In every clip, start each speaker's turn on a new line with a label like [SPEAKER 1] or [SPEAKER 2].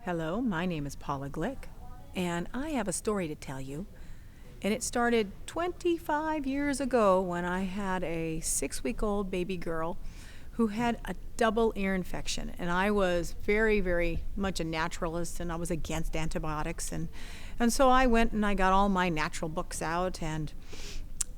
[SPEAKER 1] Hello, my name is Paula Glick, and I have a story to tell you. And it started 25 years ago when I had a 6-week-old baby girl who had a double ear infection. And I was very, very much a naturalist, and I was against antibiotics. And so I went and I got all my natural books out, and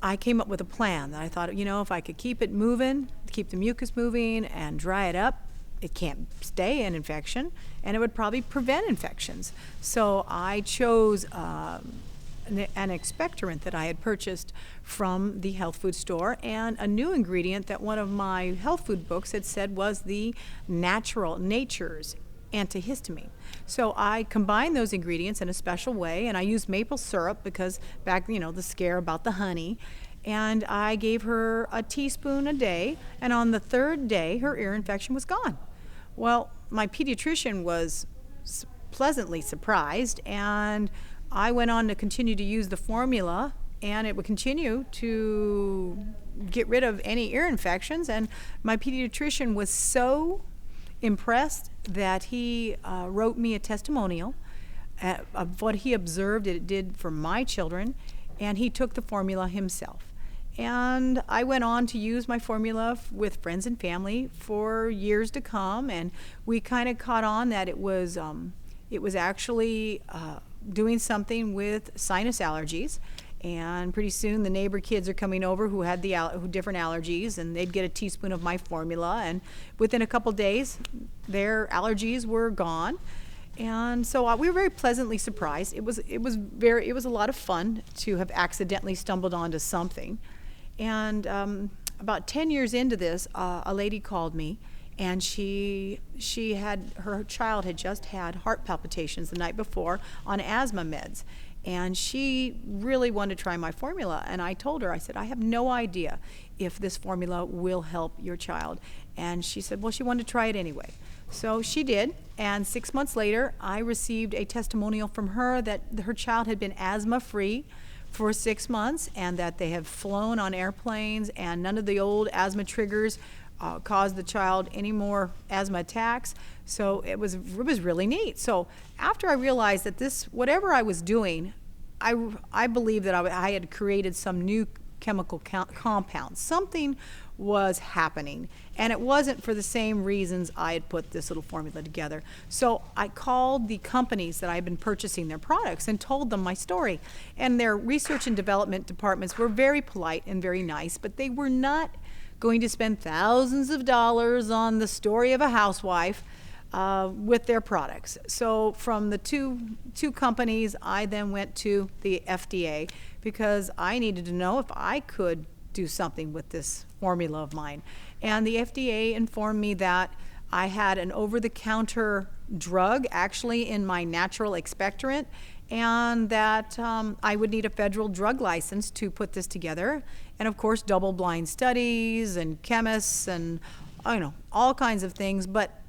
[SPEAKER 1] I came up with a plan that I thought, if I could keep it moving, keep the mucus moving, and dry it up, it can't stay an infection, and it would probably prevent infections. So I chose an expectorant that I had purchased from the health food store, and a new ingredient that one of my health food books had said was the nature's antihistamine. So I combined those ingredients in a special way, and I used maple syrup because back, the scare about the honey. And I gave her a teaspoon a day, and on the third day, her ear infection was gone. Well, my pediatrician was pleasantly surprised, and I went on to continue to use the formula, and it would continue to get rid of any ear infections. And my pediatrician was so impressed that he wrote me a testimonial of what he observed it did for my children, and he took the formula himself. And I went on to use my formula with friends and family for years to come, and we kind of caught on that it was actually doing something with sinus allergies. And pretty soon the neighbor kids are coming over who had who different allergies, and they'd get a teaspoon of my formula, and within a couple days their allergies were gone. And so we were very pleasantly surprised. It was a lot of fun to have accidentally stumbled onto something. And about 10 years into this, a lady called me, and her child had just had heart palpitations the night before on asthma meds. And she really wanted to try my formula. And I told her, I said, I have no idea if this formula will help your child. And she said, well, she wanted to try it anyway. So she did. And 6 months later, I received a testimonial from her that her child had been asthma-free for 6 months, and that they have flown on airplanes, and none of the old asthma triggers caused the child any more asthma attacks. So it was really neat. So after I realized that whatever I was doing, I believe that I had created some new chemical compound. Something was happening, and it wasn't for the same reasons I had put this little formula together. So I called the companies that I had been purchasing their products and told them my story. And their research and development departments were very polite and very nice, but they were not going to spend thousands of dollars on the story of a housewife with their products. So from the two companies, I then went to the FDA because I needed to know if I could do something with this formula of mine. And the FDA informed me that I had an over-the-counter drug actually in my natural expectorant, and that I would need a federal drug license to put this together. And of course, double-blind studies and chemists and all kinds of things. But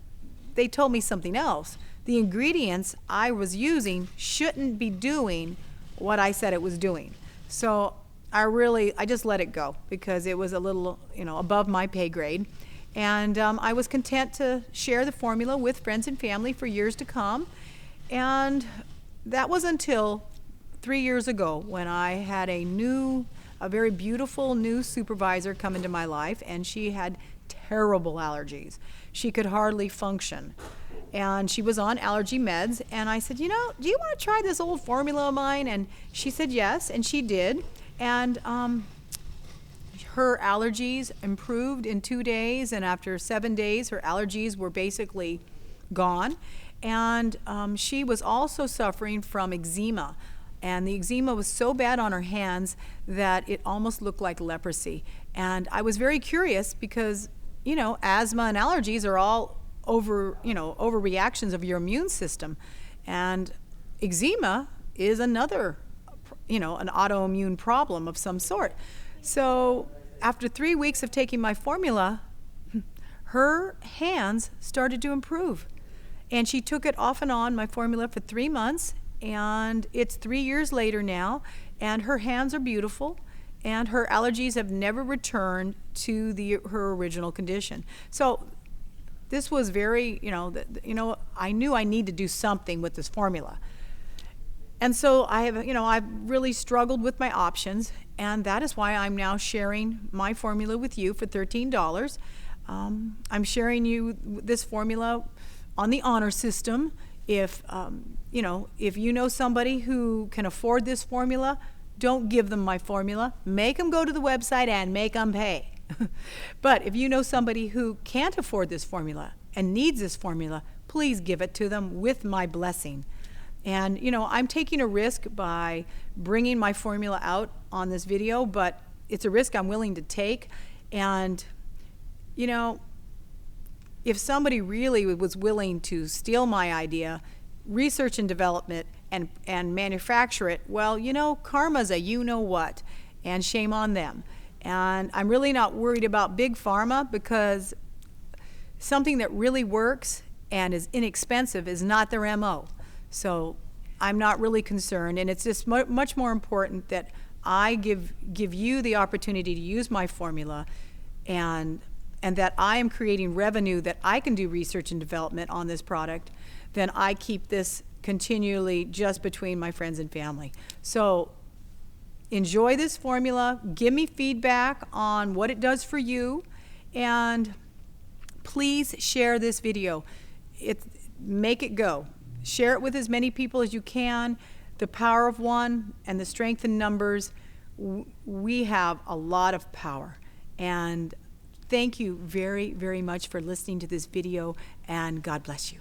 [SPEAKER 1] they told me something else. The ingredients I was using shouldn't be doing what I said it was doing. So I just let it go because it was a little, above my pay grade. And I was content to share the formula with friends and family for years to come. And that was until 3 years ago when I had a very beautiful new supervisor come into my life, and she had terrible allergies. She could hardly function. And she was on allergy meds, and I said, do you want to try this old formula of mine? And she said yes, and she did. And her allergies improved in 2 days, and after 7 days, her allergies were basically gone. And she was also suffering from eczema. And the eczema was so bad on her hands that it almost looked like leprosy. And I was very curious because, asthma and allergies are all overreactions of your immune system. And eczema is another, an autoimmune problem of some sort. So after 3 weeks of taking my formula, her hands started to improve. And she took it off and on, my formula, for 3 months. And it's 3 years later now, and her hands are beautiful, and her allergies have never returned to her original condition. So this was very, I knew I need to do something with this formula. And so I've really struggled with my options, and that is why I'm now sharing my formula with you for $13. I'm sharing you this formula on the honor system. If you know somebody who can afford this formula, don't give them my formula. Make them go to the website and make them pay. But if you know somebody who can't afford this formula and needs this formula, please give it to them with my blessing. And, I'm taking a risk by bringing my formula out on this video, but it's a risk I'm willing to take. And, if somebody really was willing to steal my idea, research and development, and manufacture it, well, karma's a you-know-what, and shame on them. And I'm really not worried about big pharma, because something that really works and is inexpensive is not their MO. So I'm not really concerned, and it's just much more important that I give you the opportunity to use my formula, and that I am creating revenue that I can do research and development on this product, then I keep this continually just between my friends and family. So enjoy this formula, give me feedback on what it does for you, and please share this video. Make it go. Share it with as many people as you can. The power of one and the strength in numbers, we have a lot of power. And thank you very, very much for listening to this video, and God bless you.